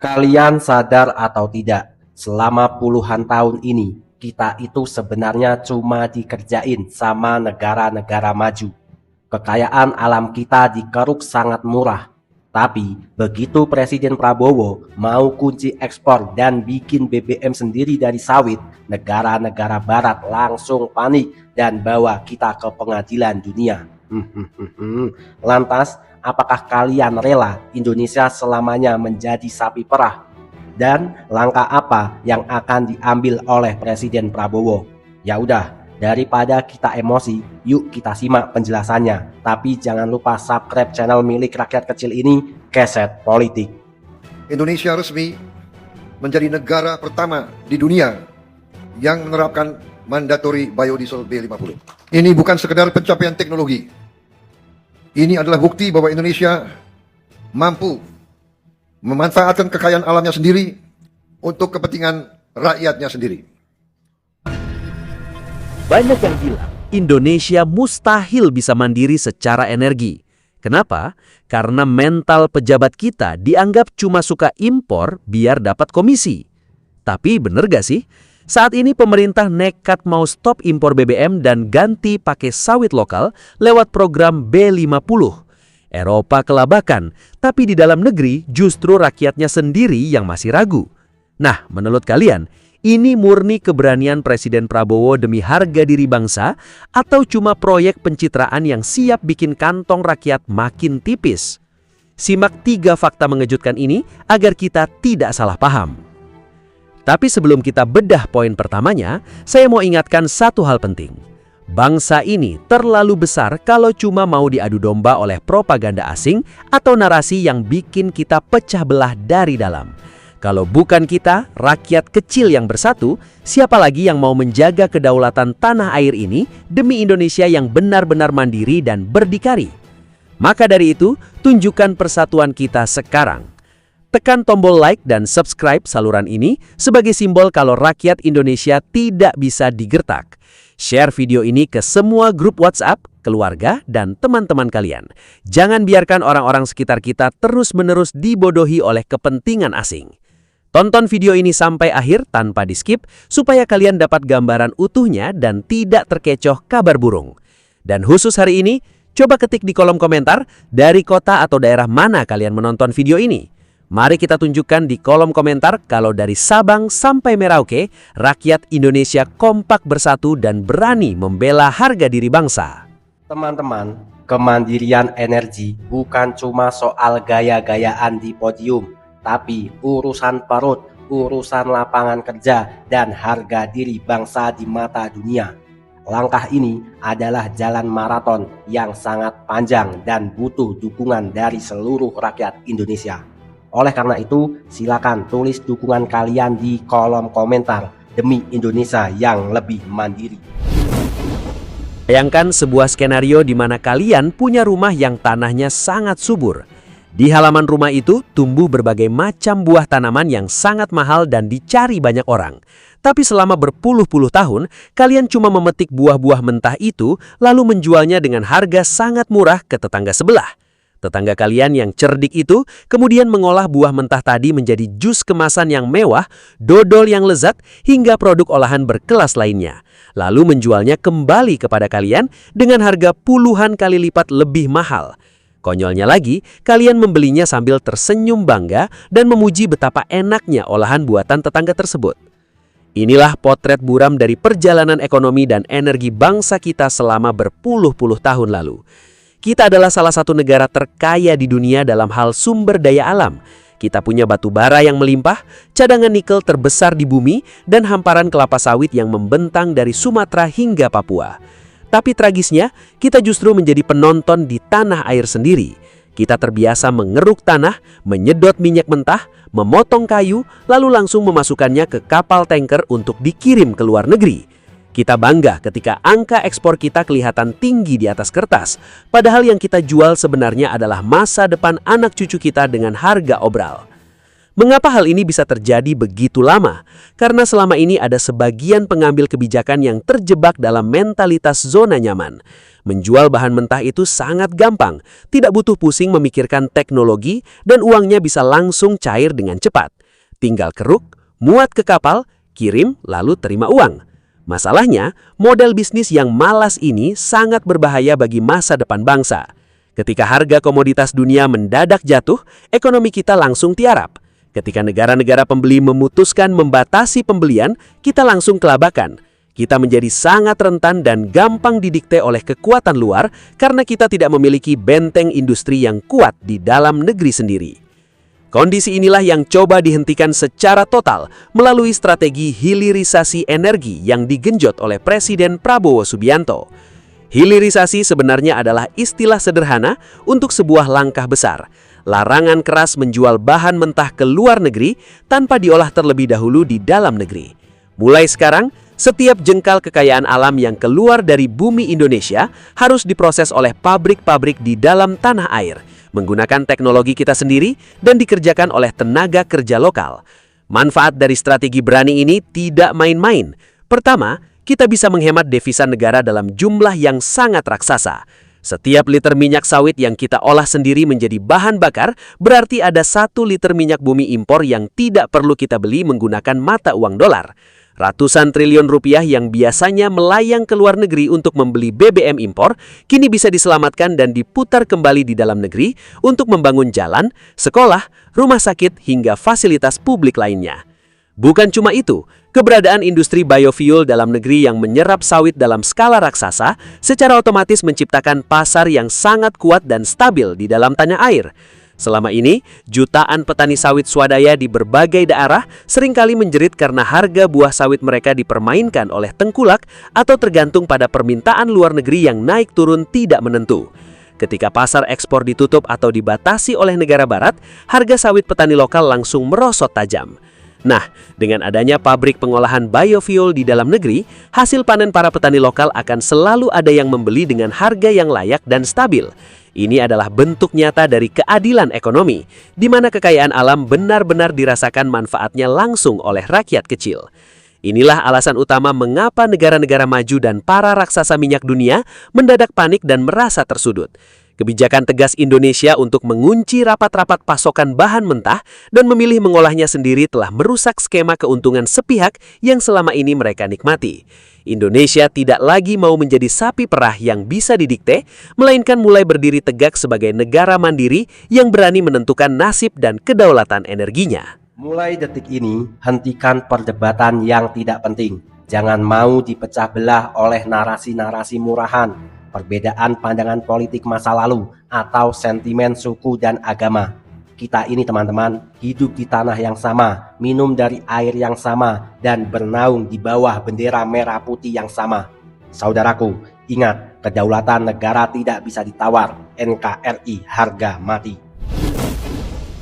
Kalian sadar atau tidak, selama puluhan tahun ini, kita itu sebenarnya cuma dikerjain sama negara-negara maju. Kekayaan alam kita dikeruk sangat murah. Tapi begitu Presiden Prabowo mau kunci ekspor dan bikin BBM sendiri dari sawit, negara-negara barat langsung panik dan bawa kita ke pengadilan dunia. Lantas, apakah kalian rela Indonesia selamanya menjadi sapi perah? Dan langkah apa yang akan diambil oleh Presiden Prabowo? Ya udah, daripada kita emosi, yuk kita simak penjelasannya. Tapi jangan lupa subscribe channel milik rakyat kecil ini, Keset Politik. Indonesia resmi menjadi negara pertama di dunia yang menerapkan mandatory biodiesel B50. Ini bukan sekedar pencapaian teknologi. Ini adalah bukti bahwa Indonesia mampu memanfaatkan kekayaan alamnya sendiri untuk kepentingan rakyatnya sendiri. Banyak yang bilang Indonesia mustahil bisa mandiri secara energi. Kenapa? Karena mental pejabat kita dianggap cuma suka impor biar dapat komisi. Tapi bener gak sih? Saat ini pemerintah nekat mau stop impor BBM dan ganti pakai sawit lokal lewat program B50. Eropa kelabakan, tapi di dalam negeri justru rakyatnya sendiri yang masih ragu. Nah, menurut kalian, ini murni keberanian Presiden Prabowo demi harga diri bangsa atau cuma proyek pencitraan yang siap bikin kantong rakyat makin tipis? Simak 3 fakta mengejutkan ini agar kita tidak salah paham. Tapi sebelum kita bedah poin pertamanya, saya mau ingatkan satu hal penting. Bangsa ini terlalu besar kalau cuma mau diadu domba oleh propaganda asing atau narasi yang bikin kita pecah belah dari dalam. Kalau bukan kita, rakyat kecil yang bersatu, siapa lagi yang mau menjaga kedaulatan tanah air ini demi Indonesia yang benar-benar mandiri dan berdikari? Maka dari itu, tunjukkan persatuan kita sekarang. Tekan tombol like dan subscribe saluran ini sebagai simbol kalau rakyat Indonesia tidak bisa digertak. Share video ini ke semua grup WhatsApp, keluarga, dan teman-teman kalian. Jangan biarkan orang-orang sekitar kita terus-menerus dibodohi oleh kepentingan asing. Tonton video ini sampai akhir tanpa di-skip supaya kalian dapat gambaran utuhnya dan tidak terkecoh kabar burung. Dan khusus hari ini, coba ketik di kolom komentar dari kota atau daerah mana kalian menonton video ini. Mari kita tunjukkan di kolom komentar kalau dari Sabang sampai Merauke, rakyat Indonesia kompak bersatu dan berani membela harga diri bangsa. Teman-teman, kemandirian energi bukan cuma soal gaya-gayaan di podium, tapi urusan perut, urusan lapangan kerja, dan harga diri bangsa di mata dunia. Langkah ini adalah jalan maraton yang sangat panjang dan butuh dukungan dari seluruh rakyat Indonesia. Oleh karena itu, silakan tulis dukungan kalian di kolom komentar demi Indonesia yang lebih mandiri. Bayangkan sebuah skenario di mana kalian punya rumah yang tanahnya sangat subur. Di halaman rumah itu tumbuh berbagai macam buah tanaman yang sangat mahal dan dicari banyak orang. Tapi selama berpuluh-puluh tahun, kalian cuma memetik buah-buah mentah itu lalu menjualnya dengan harga sangat murah ke tetangga sebelah. Tetangga kalian yang cerdik itu kemudian mengolah buah mentah tadi menjadi jus kemasan yang mewah, dodol yang lezat, hingga produk olahan berkelas lainnya. Lalu menjualnya kembali kepada kalian dengan harga puluhan kali lipat lebih mahal. Konyolnya lagi, kalian membelinya sambil tersenyum bangga dan memuji betapa enaknya olahan buatan tetangga tersebut. Inilah potret buram dari perjalanan ekonomi dan energi bangsa kita selama berpuluh-puluh tahun lalu. Kita adalah salah satu negara terkaya di dunia dalam hal sumber daya alam. Kita punya batu bara yang melimpah, cadangan nikel terbesar di bumi, dan hamparan kelapa sawit yang membentang dari Sumatera hingga Papua. Tapi tragisnya, kita justru menjadi penonton di tanah air sendiri. Kita terbiasa mengeruk tanah, menyedot minyak mentah, memotong kayu, lalu langsung memasukkannya ke kapal tanker untuk dikirim ke luar negeri. Kita bangga ketika angka ekspor kita kelihatan tinggi di atas kertas, padahal yang kita jual sebenarnya adalah masa depan anak cucu kita dengan harga obral. Mengapa hal ini bisa terjadi begitu lama? Karena selama ini ada sebagian pengambil kebijakan yang terjebak dalam mentalitas zona nyaman. Menjual bahan mentah itu sangat gampang, tidak butuh pusing memikirkan teknologi, dan uangnya bisa langsung cair dengan cepat. Tinggal keruk, muat ke kapal, kirim, lalu terima uang. Masalahnya, model bisnis yang malas ini sangat berbahaya bagi masa depan bangsa. Ketika harga komoditas dunia mendadak jatuh, ekonomi kita langsung tiarap. Ketika negara-negara pembeli memutuskan membatasi pembelian, kita langsung kelabakan. Kita menjadi sangat rentan dan gampang didikte oleh kekuatan luar karena kita tidak memiliki benteng industri yang kuat di dalam negeri sendiri. Kondisi inilah yang coba dihentikan secara total melalui strategi hilirisasi energi yang digenjot oleh Presiden Prabowo Subianto. Hilirisasi sebenarnya adalah istilah sederhana untuk sebuah langkah besar. Larangan keras menjual bahan mentah ke luar negeri tanpa diolah terlebih dahulu di dalam negeri. Mulai sekarang, setiap jengkal kekayaan alam yang keluar dari bumi Indonesia harus diproses oleh pabrik-pabrik di dalam tanah air, menggunakan teknologi kita sendiri dan dikerjakan oleh tenaga kerja lokal. Manfaat dari strategi berani ini tidak main-main. Pertama, kita bisa menghemat devisa negara dalam jumlah yang sangat raksasa. Setiap liter minyak sawit yang kita olah sendiri menjadi bahan bakar, berarti ada 1 liter minyak bumi impor yang tidak perlu kita beli menggunakan mata uang dolar. Ratusan triliun rupiah yang biasanya melayang ke luar negeri untuk membeli BBM impor, kini bisa diselamatkan dan diputar kembali di dalam negeri untuk membangun jalan, sekolah, rumah sakit, hingga fasilitas publik lainnya. Bukan cuma itu, keberadaan industri biofuel dalam negeri yang menyerap sawit dalam skala raksasa secara otomatis menciptakan pasar yang sangat kuat dan stabil di dalam tanah air. Selama ini, jutaan petani sawit swadaya di berbagai daerah seringkali menjerit karena harga buah sawit mereka dipermainkan oleh tengkulak atau tergantung pada permintaan luar negeri yang naik turun tidak menentu. Ketika pasar ekspor ditutup atau dibatasi oleh negara barat, harga sawit petani lokal langsung merosot tajam. Nah, dengan adanya pabrik pengolahan biofuel di dalam negeri, hasil panen para petani lokal akan selalu ada yang membeli dengan harga yang layak dan stabil. Ini adalah bentuk nyata dari keadilan ekonomi, di mana kekayaan alam benar-benar dirasakan manfaatnya langsung oleh rakyat kecil. Inilah alasan utama mengapa negara-negara maju dan para raksasa minyak dunia mendadak panik dan merasa tersudut. Kebijakan tegas Indonesia untuk mengunci rapat-rapat pasokan bahan mentah dan memilih mengolahnya sendiri telah merusak skema keuntungan sepihak yang selama ini mereka nikmati. Indonesia tidak lagi mau menjadi sapi perah yang bisa didikte, melainkan mulai berdiri tegak sebagai negara mandiri yang berani menentukan nasib dan kedaulatan energinya. Mulai detik ini, hentikan perdebatan yang tidak penting. Jangan mau dipecah belah oleh narasi-narasi murahan, perbedaan pandangan politik masa lalu, atau sentimen suku dan agama. Kita ini teman-teman, hidup di tanah yang sama, minum dari air yang sama, dan bernaung di bawah bendera merah putih yang sama. Saudaraku, ingat, kedaulatan negara tidak bisa ditawar. NKRI harga mati.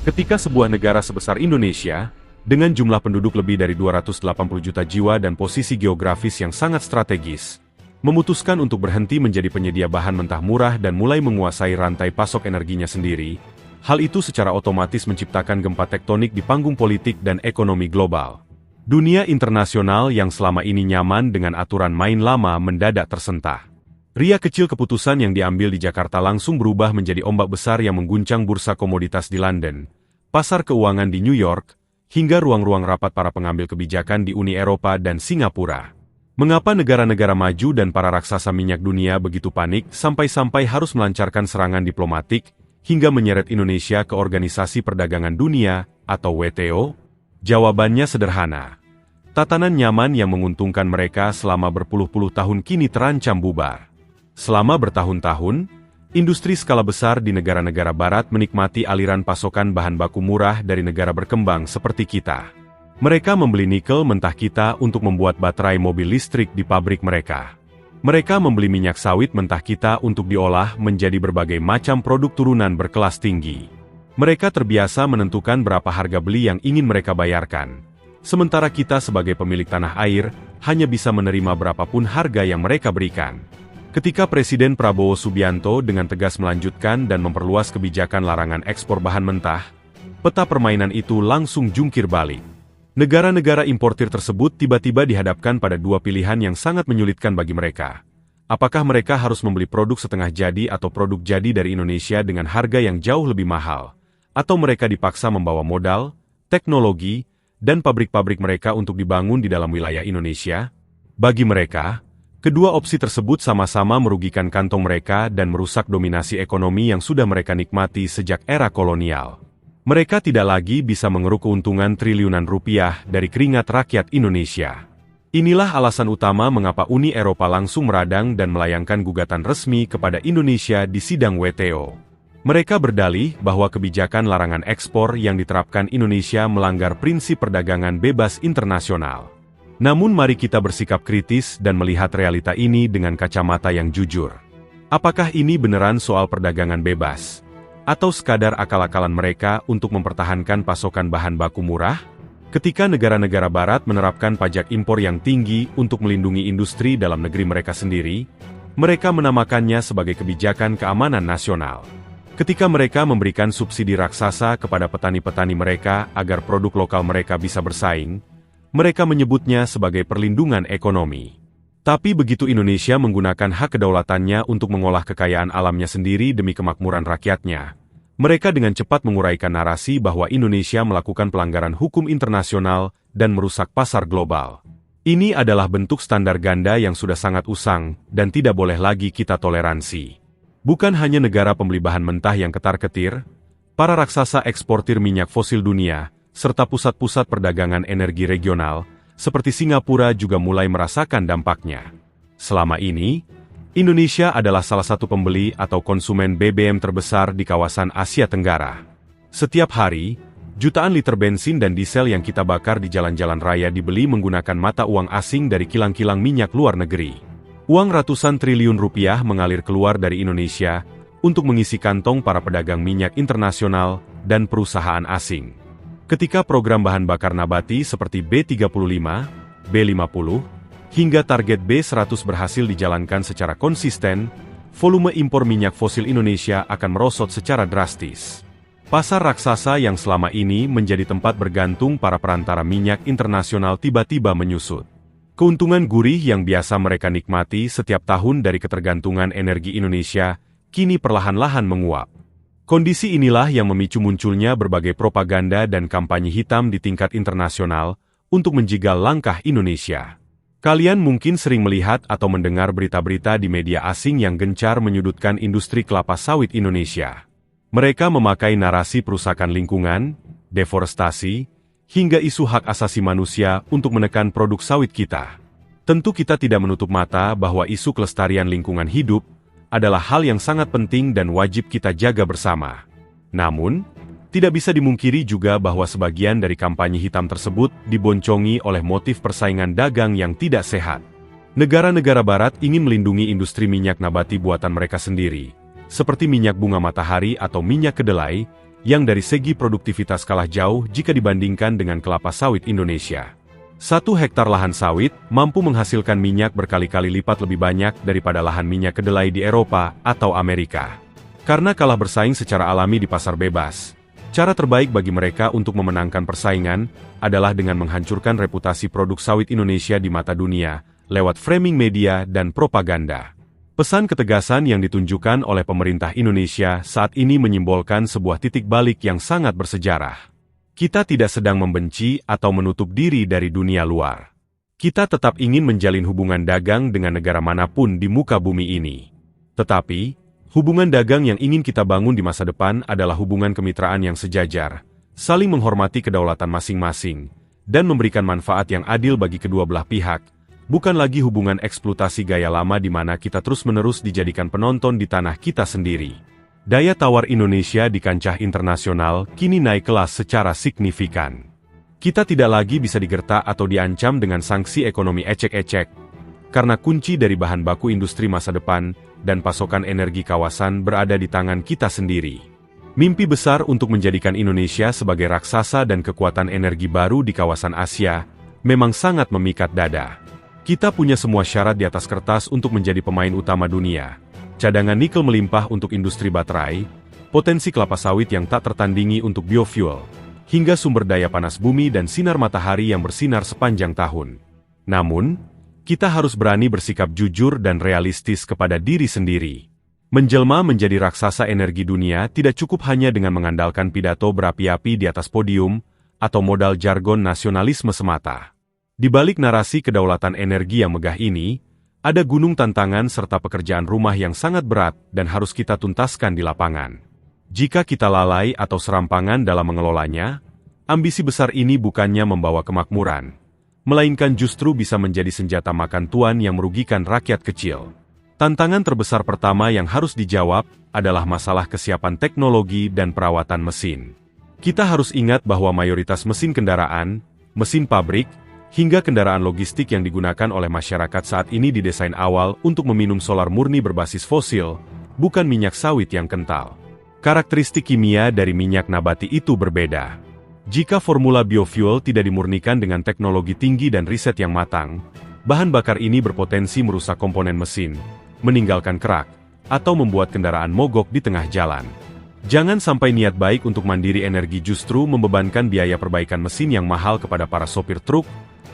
Ketika sebuah negara sebesar Indonesia, dengan jumlah penduduk lebih dari 280 juta jiwa dan posisi geografis yang sangat strategis, memutuskan untuk berhenti menjadi penyedia bahan mentah murah dan mulai menguasai rantai pasok energinya sendiri, hal itu secara otomatis menciptakan gempa tektonik di panggung politik dan ekonomi global. Dunia internasional yang selama ini nyaman dengan aturan main lama mendadak tersentak. Ria kecil keputusan yang diambil di Jakarta langsung berubah menjadi ombak besar yang mengguncang bursa komoditas di London, pasar keuangan di New York, hingga ruang-ruang rapat para pengambil kebijakan di Uni Eropa dan Singapura. Mengapa negara-negara maju dan para raksasa minyak dunia begitu panik sampai-sampai harus melancarkan serangan diplomatik hingga menyeret Indonesia ke Organisasi Perdagangan Dunia atau WTO? Jawabannya sederhana. Tatanan nyaman yang menguntungkan mereka selama berpuluh-puluh tahun kini terancam bubar. Selama bertahun-tahun, industri skala besar di negara-negara barat menikmati aliran pasokan bahan baku murah dari negara berkembang seperti kita. Mereka membeli nikel mentah kita untuk membuat baterai mobil listrik di pabrik mereka. Mereka membeli minyak sawit mentah kita untuk diolah menjadi berbagai macam produk turunan berkelas tinggi. Mereka terbiasa menentukan berapa harga beli yang ingin mereka bayarkan. Sementara kita sebagai pemilik tanah air, hanya bisa menerima berapapun harga yang mereka berikan. Ketika Presiden Prabowo Subianto dengan tegas melanjutkan dan memperluas kebijakan larangan ekspor bahan mentah, peta permainan itu langsung jungkir balik. Negara-negara importir tersebut tiba-tiba dihadapkan pada dua pilihan yang sangat menyulitkan bagi mereka. Apakah mereka harus membeli produk setengah jadi atau produk jadi dari Indonesia dengan harga yang jauh lebih mahal? Atau mereka dipaksa membawa modal, teknologi, dan pabrik-pabrik mereka untuk dibangun di dalam wilayah Indonesia? Bagi mereka, kedua opsi tersebut sama-sama merugikan kantong mereka dan merusak dominasi ekonomi yang sudah mereka nikmati sejak era kolonial. Mereka tidak lagi bisa mengeruk keuntungan triliunan rupiah dari keringat rakyat Indonesia. Inilah alasan utama mengapa Uni Eropa langsung meradang dan melayangkan gugatan resmi kepada Indonesia di sidang WTO. Mereka berdalih bahwa kebijakan larangan ekspor yang diterapkan Indonesia melanggar prinsip perdagangan bebas internasional. Namun mari kita bersikap kritis dan melihat realita ini dengan kacamata yang jujur. Apakah ini beneran soal perdagangan bebas? Atau sekadar akal-akalan mereka untuk mempertahankan pasokan bahan baku murah? Ketika negara-negara barat menerapkan pajak impor yang tinggi untuk melindungi industri dalam negeri mereka sendiri, mereka menamakannya sebagai kebijakan keamanan nasional. Ketika mereka memberikan subsidi raksasa kepada petani-petani mereka agar produk lokal mereka bisa bersaing, mereka menyebutnya sebagai perlindungan ekonomi. Tapi begitu Indonesia menggunakan hak kedaulatannya untuk mengolah kekayaan alamnya sendiri demi kemakmuran rakyatnya, mereka dengan cepat menguraikan narasi bahwa Indonesia melakukan pelanggaran hukum internasional dan merusak pasar global. Ini adalah bentuk standar ganda yang sudah sangat usang dan tidak boleh lagi kita toleransi. Bukan hanya negara pembeli bahan mentah yang ketar-ketir, para raksasa eksportir minyak fosil dunia, serta pusat-pusat perdagangan energi regional, seperti Singapura juga mulai merasakan dampaknya. Selama ini, Indonesia adalah salah satu pembeli atau konsumen BBM terbesar di kawasan Asia Tenggara. Setiap hari, jutaan liter bensin dan diesel yang kita bakar di jalan-jalan raya dibeli menggunakan mata uang asing dari kilang-kilang minyak luar negeri. Uang ratusan triliun rupiah mengalir keluar dari Indonesia untuk mengisi kantong para pedagang minyak internasional dan perusahaan asing. Ketika program bahan bakar nabati seperti B35, B50, hingga target B100 berhasil dijalankan secara konsisten, volume impor minyak fosil Indonesia akan merosot secara drastis. Pasar raksasa yang selama ini menjadi tempat bergantung para perantara minyak internasional tiba-tiba menyusut. Keuntungan gurih yang biasa mereka nikmati setiap tahun dari ketergantungan energi Indonesia, kini perlahan-lahan menguap. Kondisi inilah yang memicu munculnya berbagai propaganda dan kampanye hitam di tingkat internasional untuk menjegal langkah Indonesia. Kalian mungkin sering melihat atau mendengar berita-berita di media asing yang gencar menyudutkan industri kelapa sawit Indonesia. Mereka memakai narasi perusakan lingkungan, deforestasi, hingga isu hak asasi manusia untuk menekan produk sawit kita. Tentu kita tidak menutup mata bahwa isu kelestarian lingkungan hidup adalah hal yang sangat penting dan wajib kita jaga bersama. Namun, tidak bisa dimungkiri juga bahwa sebagian dari kampanye hitam tersebut diboncongi oleh motif persaingan dagang yang tidak sehat. Negara-negara barat ingin melindungi industri minyak nabati buatan mereka sendiri, seperti minyak bunga matahari atau minyak kedelai, yang dari segi produktivitas kalah jauh jika dibandingkan dengan kelapa sawit Indonesia. 1 hektar lahan sawit mampu menghasilkan minyak berkali-kali lipat lebih banyak daripada lahan minyak kedelai di Eropa atau Amerika. Karena kalah bersaing secara alami di pasar bebas, cara terbaik bagi mereka untuk memenangkan persaingan adalah dengan menghancurkan reputasi produk sawit Indonesia di mata dunia lewat framing media dan propaganda. Pesan ketegasan yang ditunjukkan oleh pemerintah Indonesia saat ini menyimbolkan sebuah titik balik yang sangat bersejarah. Kita tidak sedang membenci atau menutup diri dari dunia luar. Kita tetap ingin menjalin hubungan dagang dengan negara manapun di muka bumi ini. Tetapi, hubungan dagang yang ingin kita bangun di masa depan adalah hubungan kemitraan yang sejajar, saling menghormati kedaulatan masing-masing, dan memberikan manfaat yang adil bagi kedua belah pihak, bukan lagi hubungan eksploitasi gaya lama di mana kita terus-menerus dijadikan penonton di tanah kita sendiri. Daya tawar Indonesia di kancah internasional kini naik kelas secara signifikan. Kita tidak lagi bisa digertak atau diancam dengan sanksi ekonomi ecek-ecek, karena kunci dari bahan baku industri masa depan dan pasokan energi kawasan berada di tangan kita sendiri. Mimpi besar untuk menjadikan Indonesia sebagai raksasa dan kekuatan energi baru di kawasan Asia memang sangat memikat dada. Kita punya semua syarat di atas kertas untuk menjadi pemain utama dunia. Cadangan nikel melimpah untuk industri baterai, potensi kelapa sawit yang tak tertandingi untuk biofuel, hingga sumber daya panas bumi dan sinar matahari yang bersinar sepanjang tahun. Namun, kita harus berani bersikap jujur dan realistis kepada diri sendiri. Menjelma menjadi raksasa energi dunia tidak cukup hanya dengan mengandalkan pidato berapi-api di atas podium atau modal jargon nasionalisme semata. Di balik narasi kedaulatan energi yang megah ini, ada gunung tantangan serta pekerjaan rumah yang sangat berat dan harus kita tuntaskan di lapangan. Jika kita lalai atau serampangan dalam mengelolanya, ambisi besar ini bukannya membawa kemakmuran, melainkan justru bisa menjadi senjata makan tuan yang merugikan rakyat kecil. Tantangan terbesar pertama yang harus dijawab adalah masalah kesiapan teknologi dan perawatan mesin. Kita harus ingat bahwa mayoritas mesin kendaraan, mesin pabrik, hingga kendaraan logistik yang digunakan oleh masyarakat saat ini didesain awal untuk meminum solar murni berbasis fosil, bukan minyak sawit yang kental. Karakteristik kimia dari minyak nabati itu berbeda. Jika formula biofuel tidak dimurnikan dengan teknologi tinggi dan riset yang matang, bahan bakar ini berpotensi merusak komponen mesin, meninggalkan kerak, atau membuat kendaraan mogok di tengah jalan. Jangan sampai niat baik untuk mandiri energi justru membebankan biaya perbaikan mesin yang mahal kepada para sopir truk,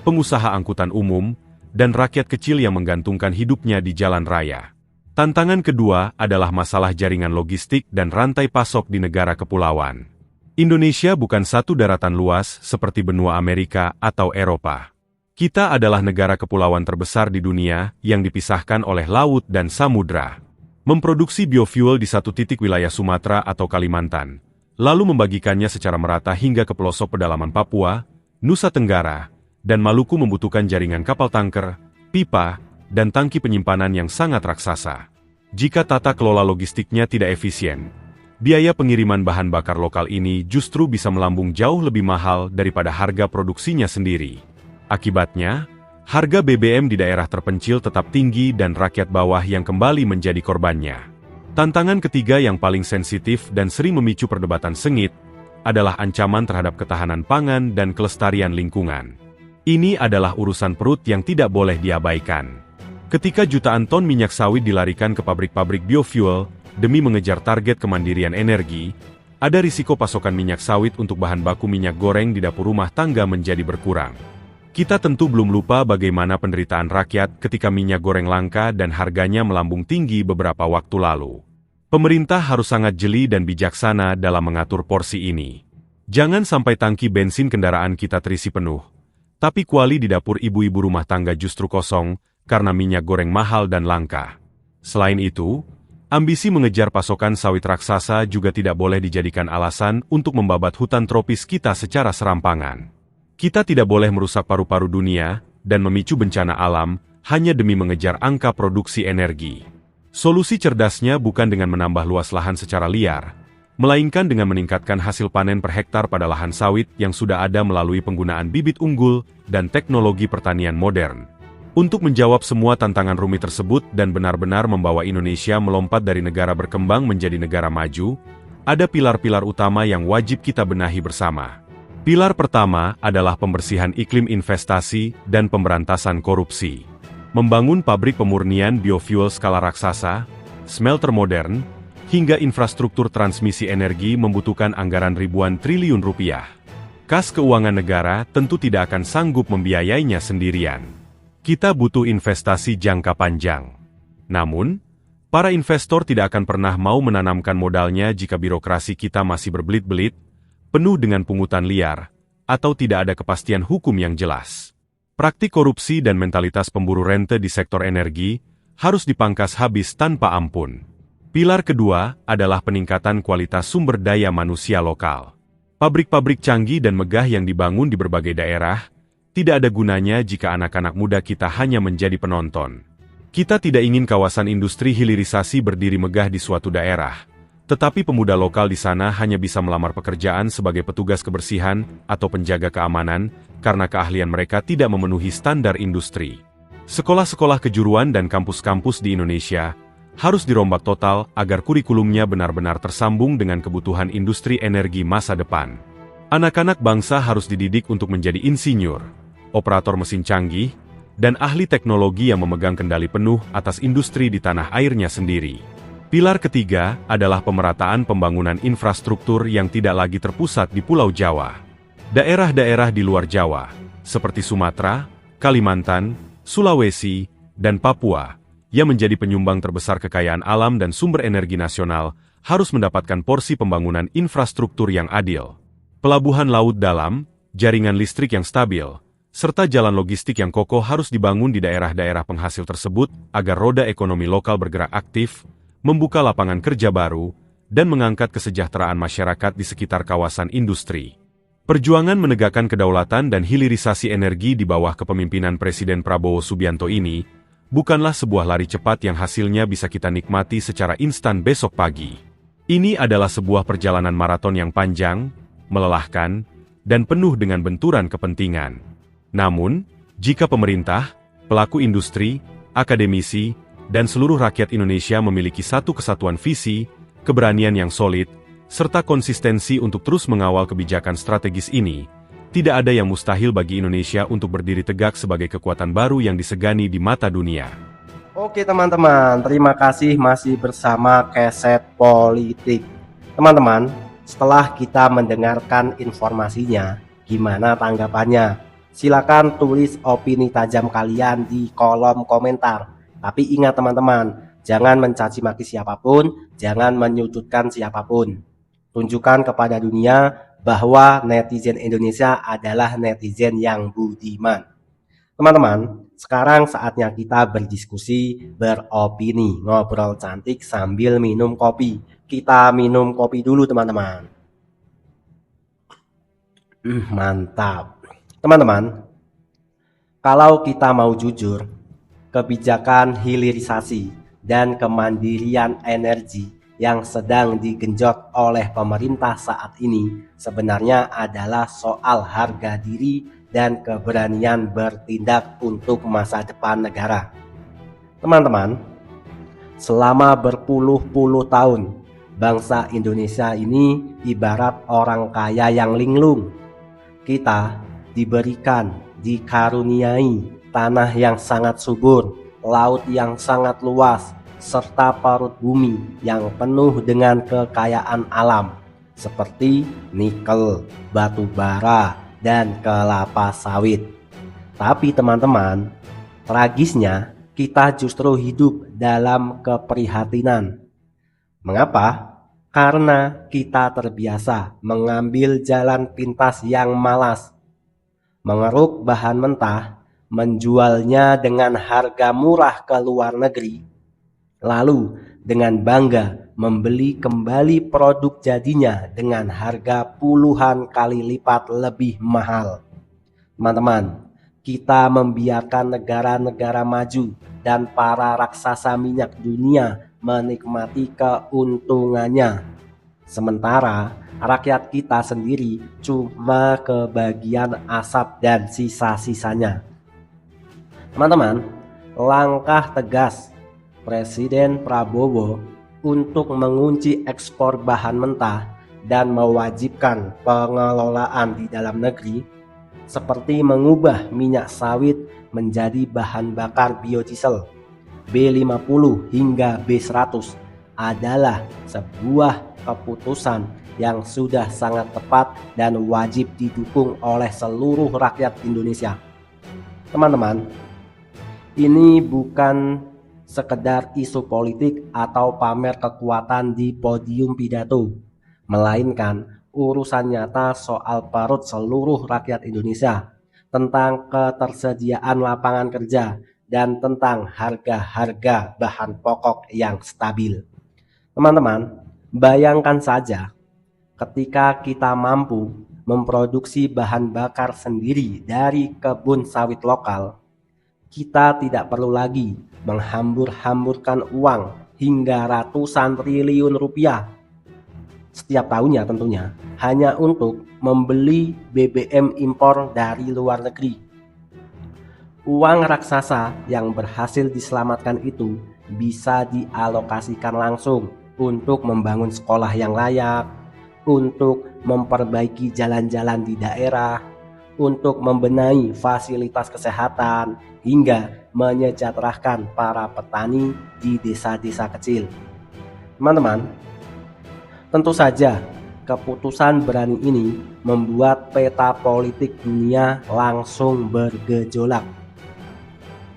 pengusaha angkutan umum, dan rakyat kecil yang menggantungkan hidupnya di jalan raya. Tantangan kedua adalah masalah jaringan logistik dan rantai pasok di negara kepulauan. Indonesia bukan satu daratan luas seperti benua Amerika atau Eropa. Kita adalah negara kepulauan terbesar di dunia yang dipisahkan oleh laut dan samudra. Memproduksi biofuel di satu titik wilayah Sumatera atau Kalimantan, lalu membagikannya secara merata hingga ke pelosok pedalaman Papua, Nusa Tenggara, dan Maluku membutuhkan jaringan kapal tanker, pipa, dan tangki penyimpanan yang sangat raksasa. Jika tata kelola logistiknya tidak efisien, biaya pengiriman bahan bakar lokal ini justru bisa melambung jauh lebih mahal daripada harga produksinya sendiri. Akibatnya, harga BBM di daerah terpencil tetap tinggi dan rakyat bawah yang kembali menjadi korbannya. Tantangan ketiga yang paling sensitif dan sering memicu perdebatan sengit adalah ancaman terhadap ketahanan pangan dan kelestarian lingkungan. Ini adalah urusan perut yang tidak boleh diabaikan. Ketika jutaan ton minyak sawit dilarikan ke pabrik-pabrik biofuel demi mengejar target kemandirian energi, ada risiko pasokan minyak sawit untuk bahan baku minyak goreng di dapur rumah tangga menjadi berkurang. Kita tentu belum lupa bagaimana penderitaan rakyat ketika minyak goreng langka dan harganya melambung tinggi beberapa waktu lalu. Pemerintah harus sangat jeli dan bijaksana dalam mengatur porsi ini. Jangan sampai tangki bensin kendaraan kita terisi penuh, tapi kuali di dapur ibu-ibu rumah tangga justru kosong karena minyak goreng mahal dan langka. Selain itu, ambisi mengejar pasokan sawit raksasa juga tidak boleh dijadikan alasan untuk membabat hutan tropis kita secara serampangan. Kita tidak boleh merusak paru-paru dunia dan memicu bencana alam hanya demi mengejar angka produksi energi. Solusi cerdasnya bukan dengan menambah luas lahan secara liar, melainkan dengan meningkatkan hasil panen per hektar pada lahan sawit yang sudah ada melalui penggunaan bibit unggul dan teknologi pertanian modern. Untuk menjawab semua tantangan rumit tersebut dan benar-benar membawa Indonesia melompat dari negara berkembang menjadi negara maju, ada pilar-pilar utama yang wajib kita benahi bersama. Pilar pertama adalah pembersihan iklim investasi dan pemberantasan korupsi. Membangun pabrik pemurnian biofuel skala raksasa, smelter modern, hingga infrastruktur transmisi energi membutuhkan anggaran ribuan triliun rupiah. Kas keuangan negara tentu tidak akan sanggup membiayainya sendirian. Kita butuh investasi jangka panjang. Namun, para investor tidak akan pernah mau menanamkan modalnya jika birokrasi kita masih berbelit-belit, penuh dengan pungutan liar, atau tidak ada kepastian hukum yang jelas. Praktik korupsi dan mentalitas pemburu rente di sektor energi harus dipangkas habis tanpa ampun. Pilar kedua adalah peningkatan kualitas sumber daya manusia lokal. Pabrik-pabrik canggih dan megah yang dibangun di berbagai daerah, tidak ada gunanya jika anak-anak muda kita hanya menjadi penonton. Kita tidak ingin kawasan industri hilirisasi berdiri megah di suatu daerah, tetapi pemuda lokal di sana hanya bisa melamar pekerjaan sebagai petugas kebersihan atau penjaga keamanan karena keahlian mereka tidak memenuhi standar industri. Sekolah-sekolah kejuruan dan kampus-kampus di Indonesia harus dirombak total agar kurikulumnya benar-benar tersambung dengan kebutuhan industri energi masa depan. Anak-anak bangsa harus dididik untuk menjadi insinyur, operator mesin canggih, dan ahli teknologi yang memegang kendali penuh atas industri di tanah airnya sendiri. Pilar ketiga adalah pemerataan pembangunan infrastruktur yang tidak lagi terpusat di Pulau Jawa. Daerah-daerah di luar Jawa, seperti Sumatera, Kalimantan, Sulawesi, dan Papua, yang menjadi penyumbang terbesar kekayaan alam dan sumber energi nasional, harus mendapatkan porsi pembangunan infrastruktur yang adil. Pelabuhan laut dalam, jaringan listrik yang stabil, serta jalan logistik yang kokoh harus dibangun di daerah-daerah penghasil tersebut agar roda ekonomi lokal bergerak aktif, membuka lapangan kerja baru, dan mengangkat kesejahteraan masyarakat di sekitar kawasan industri. Perjuangan menegakkan kedaulatan dan hilirisasi energi di bawah kepemimpinan Presiden Prabowo Subianto ini bukanlah sebuah lari cepat yang hasilnya bisa kita nikmati secara instan besok pagi. Ini adalah sebuah perjalanan maraton yang panjang, melelahkan, dan penuh dengan benturan kepentingan. Namun, jika pemerintah, pelaku industri, akademisi, dan seluruh rakyat Indonesia memiliki satu kesatuan visi, keberanian yang solid, serta konsistensi untuk terus mengawal kebijakan strategis ini, tidak ada yang mustahil bagi Indonesia untuk berdiri tegak sebagai kekuatan baru yang disegani di mata dunia. Oke teman-teman, terima kasih masih bersama Keset Politik. Teman-teman, setelah kita mendengarkan informasinya, gimana tanggapannya? Silakan tulis opini tajam kalian di kolom komentar. Tapi ingat teman-teman, jangan mencaci maki siapapun, jangan menyudutkan siapapun. Tunjukkan kepada dunia bahwa netizen Indonesia adalah netizen yang budiman. Teman-teman, sekarang saatnya kita berdiskusi, beropini, ngobrol cantik sambil minum kopi. Kita minum kopi dulu teman-teman. Mantap. Teman-teman, kalau kita mau jujur, kebijakan hilirisasi dan kemandirian energi yang sedang digenjot oleh pemerintah saat ini sebenarnya adalah soal harga diri dan keberanian bertindak untuk masa depan negara. Teman-teman, selama berpuluh-puluh tahun, bangsa Indonesia ini ibarat orang kaya yang linglung. Kita diberikan, dikaruniai tanah yang sangat subur, laut yang sangat luas, serta parut bumi yang penuh dengan kekayaan alam seperti nikel, batu bara, dan kelapa sawit. Tapi teman-teman, tragisnya kita justru hidup dalam keprihatinan. Mengapa? Karena kita terbiasa mengambil jalan pintas yang malas, mengeruk bahan mentah, menjualnya dengan harga murah ke luar negeri, lalu dengan bangga membeli kembali produk jadinya dengan harga puluhan kali lipat lebih mahal. Teman-teman, kita membiarkan negara-negara maju dan para raksasa minyak dunia menikmati keuntungannya. Sementara rakyat kita sendiri cuma kebagian asap dan sisa-sisanya. Teman-teman, langkah tegas Presiden Prabowo untuk mengunci ekspor bahan mentah dan mewajibkan pengelolaan di dalam negeri, seperti mengubah minyak sawit menjadi bahan bakar biodiesel B50 hingga B100, adalah sebuah keputusan yang sudah sangat tepat dan wajib didukung oleh seluruh rakyat Indonesia. Teman-teman, ini bukan sekedar isu politik atau pamer kekuatan di podium pidato, melainkan urusan nyata soal perut seluruh rakyat Indonesia, tentang ketersediaan lapangan kerja, dan tentang harga-harga bahan pokok yang stabil. Teman-teman, bayangkan saja ketika kita mampu memproduksi bahan bakar sendiri dari kebun sawit lokal, kita tidak perlu lagi menghambur-hamburkan uang hingga ratusan triliun rupiah setiap tahunnya tentunya hanya untuk membeli BBM impor dari luar negeri. Uang raksasa yang berhasil diselamatkan itu bisa dialokasikan langsung untuk membangun sekolah yang layak, untuk memperbaiki jalan-jalan di daerah, untuk membenahi fasilitas kesehatan, hingga menyejahterakan para petani di desa-desa kecil. Teman-teman, tentu saja keputusan berani ini membuat peta politik dunia langsung bergejolak.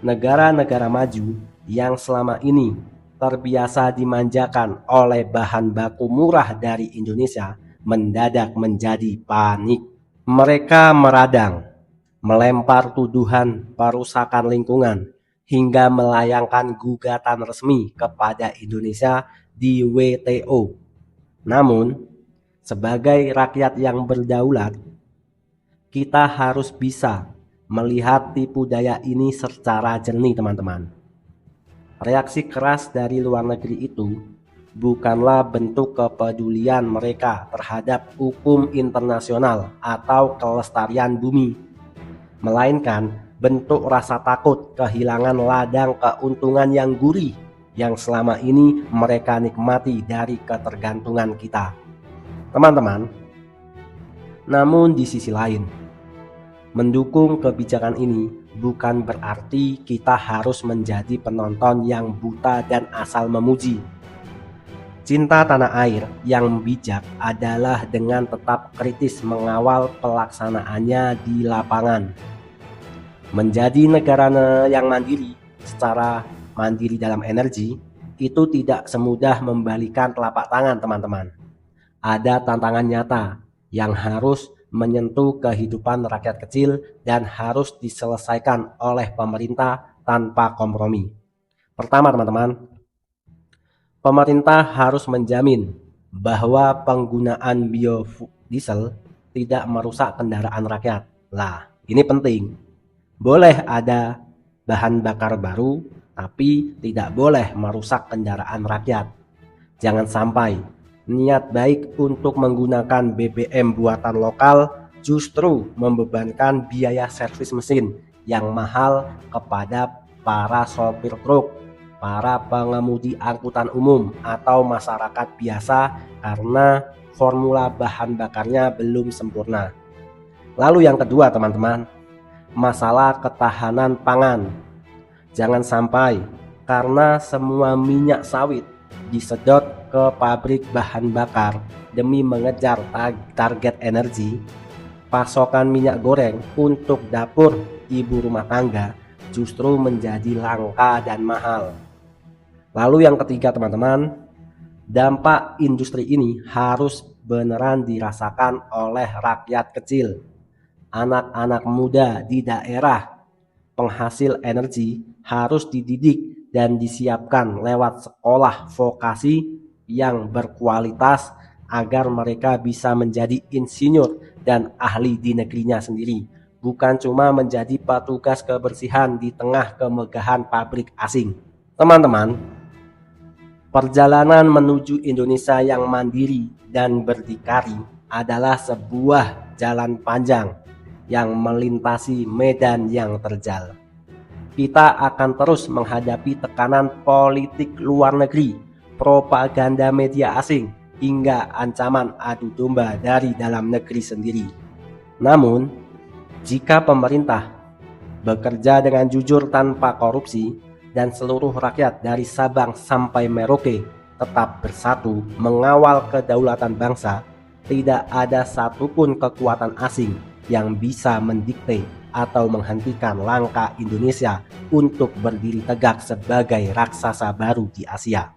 Negara-negara maju yang selama ini terbiasa dimanjakan oleh bahan baku murah dari Indonesia mendadak menjadi panik. Mereka meradang, melempar tuduhan perusakan lingkungan, hingga melayangkan gugatan resmi kepada Indonesia di WTO. Namun, sebagai rakyat yang berdaulat, kita harus bisa melihat tipu daya ini secara jernih, teman-teman. Reaksi keras dari luar negeri itu bukanlah bentuk kepedulian mereka terhadap hukum internasional atau kelestarian bumi, melainkan bentuk rasa takut kehilangan ladang keuntungan yang gurih yang selama ini mereka nikmati dari ketergantungan kita. Teman-teman, namun di sisi lain, mendukung kebijakan ini bukan berarti kita harus menjadi penonton yang buta dan asal memuji. Cinta tanah air yang bijak adalah dengan tetap kritis mengawal pelaksanaannya di lapangan. Menjadi negara yang mandiri, secara mandiri dalam energi, itu tidak semudah membalikan telapak tangan, teman-teman. Ada tantangan nyata yang harus menyentuh kehidupan rakyat kecil dan harus diselesaikan oleh pemerintah tanpa kompromi. Pertama, teman-teman, pemerintah harus menjamin bahwa penggunaan biodiesel tidak merusak kendaraan rakyat. Lah, ini penting. Boleh ada bahan bakar baru, tapi tidak boleh merusak kendaraan rakyat. Jangan sampai niat baik untuk menggunakan BBM buatan lokal justru membebankan biaya servis mesin yang mahal kepada para sopir truk, para pengemudi angkutan umum, atau masyarakat biasa karena formula bahan bakarnya belum sempurna. Lalu yang kedua, teman-teman, masalah ketahanan pangan. Jangan sampai karena semua minyak sawit disedot ke pabrik bahan bakar demi mengejar target energi, pasokan minyak goreng untuk dapur ibu rumah tangga justru menjadi langka dan mahal. Lalu yang ketiga, teman-teman, dampak industri ini harus beneran dirasakan oleh rakyat kecil, anak-anak muda di daerah penghasil energi harus dididik dan disiapkan lewat sekolah vokasi yang berkualitas agar mereka bisa menjadi insinyur dan ahli di negerinya sendiri, bukan cuma menjadi petugas kebersihan di tengah kemegahan pabrik asing. Teman-teman, perjalanan menuju Indonesia yang mandiri dan berdikari adalah sebuah jalan panjang yang melintasi medan yang terjal. Kita akan terus menghadapi tekanan politik luar negeri, propaganda media asing, hingga ancaman adu domba dari dalam negeri sendiri. Namun, jika pemerintah bekerja dengan jujur tanpa korupsi dan seluruh rakyat dari Sabang sampai Merauke tetap bersatu mengawal kedaulatan bangsa, tidak ada satupun kekuatan asing yang bisa mendikte atau menghentikan langkah Indonesia untuk berdiri tegak sebagai raksasa baru di Asia.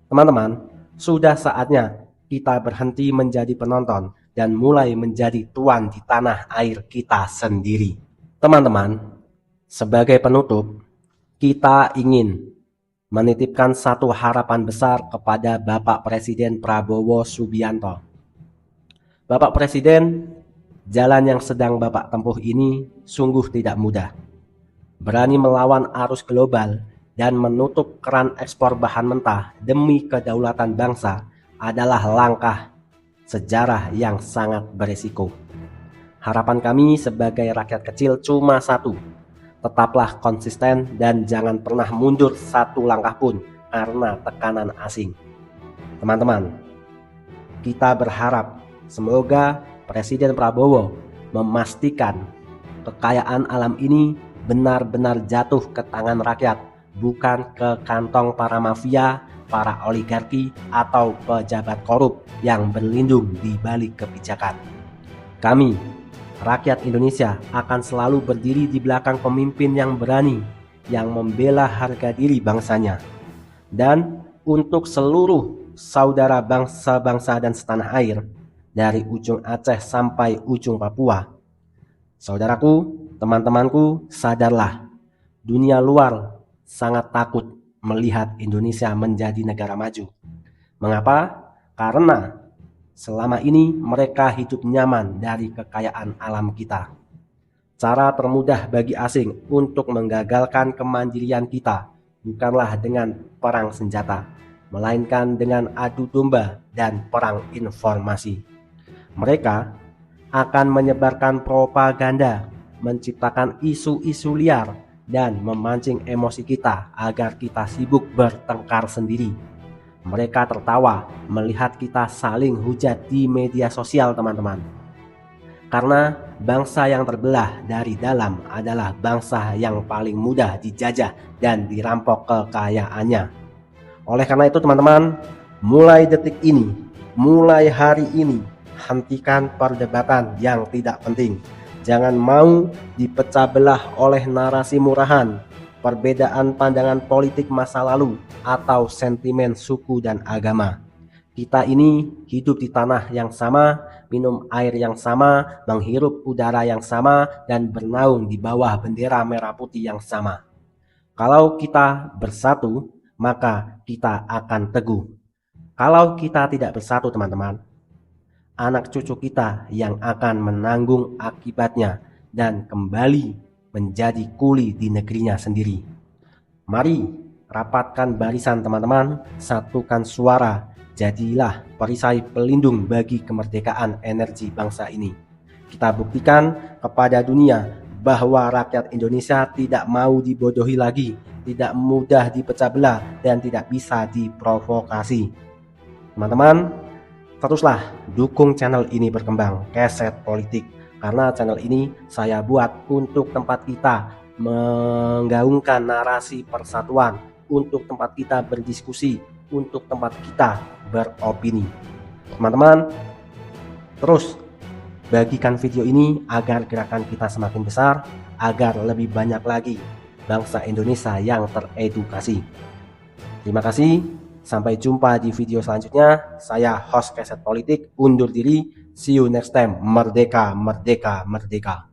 Teman-teman, sudah saatnya kita berhenti menjadi penonton dan mulai menjadi tuan di tanah air kita sendiri. Teman-teman, sebagai penutup, kita ingin menitipkan satu harapan besar kepada Bapak Presiden Prabowo Subianto. Bapak Presiden, jalan yang sedang Bapak tempuh ini sungguh tidak mudah. Berani melawan arus global dan menutup keran ekspor bahan mentah demi kedaulatan bangsa adalah langkah sejarah yang sangat beresiko. Harapan kami sebagai rakyat kecil cuma satu: tetaplah konsisten dan jangan pernah mundur satu langkah pun karena tekanan asing. Teman-teman, kita berharap semoga Presiden Prabowo memastikan kekayaan alam ini benar-benar jatuh ke tangan rakyat, bukan ke kantong para mafia para oligarki atau pejabat korup yang berlindung di balik kebijakan. Kami, rakyat Indonesia, akan selalu berdiri di belakang pemimpin yang berani, yang membela harga diri bangsanya. Dan untuk seluruh saudara bangsa-bangsa dan setanah air, dari ujung Aceh sampai ujung Papua, saudaraku, teman-temanku, sadarlah, dunia luar sangat takut melihat Indonesia menjadi negara maju. Mengapa? Karena selama ini mereka hidup nyaman dari kekayaan alam kita. Cara termudah bagi asing untuk menggagalkan kemandirian kita bukanlah dengan perang senjata, melainkan dengan adu domba dan perang informasi. Mereka akan menyebarkan propaganda, menciptakan isu-isu liar, dan memancing emosi kita agar kita sibuk bertengkar sendiri. Mereka tertawa melihat kita saling hujat di media sosial, teman-teman. Karena bangsa yang terbelah dari dalam adalah bangsa yang paling mudah dijajah dan dirampok kekayaannya. Oleh karena itu, teman-teman, mulai detik ini, mulai hari ini, hentikan perdebatan yang tidak penting. Jangan mau dipecah belah oleh narasi murahan, perbedaan pandangan politik masa lalu, atau sentimen suku dan agama. Kita ini hidup di tanah yang sama, minum air yang sama, menghirup udara yang sama, dan bernaung di bawah bendera merah putih yang sama. Kalau kita bersatu, maka kita akan teguh. Kalau kita tidak bersatu, teman-teman, anak cucu kita yang akan menanggung akibatnya dan kembali menjadi kuli di negerinya sendiri. Mari rapatkan barisan, teman-teman, satukan suara, jadilah perisai pelindung bagi kemerdekaan energi bangsa ini. Kita buktikan kepada dunia bahwa rakyat Indonesia tidak mau dibodohi lagi, tidak mudah dipecah belah, dan tidak bisa diprovokasi. Teman-teman, teruslah dukung channel ini berkembang, Keset Politik, karena channel ini saya buat untuk tempat kita menggaungkan narasi persatuan, untuk tempat kita berdiskusi, untuk tempat kita beropini. Teman-teman, terus bagikan video ini agar gerakan kita semakin besar, agar lebih banyak lagi bangsa Indonesia yang teredukasi. Terima kasih. Sampai jumpa di video selanjutnya. Saya host Keset Politik undur diri. See you next time. Merdeka, merdeka, merdeka.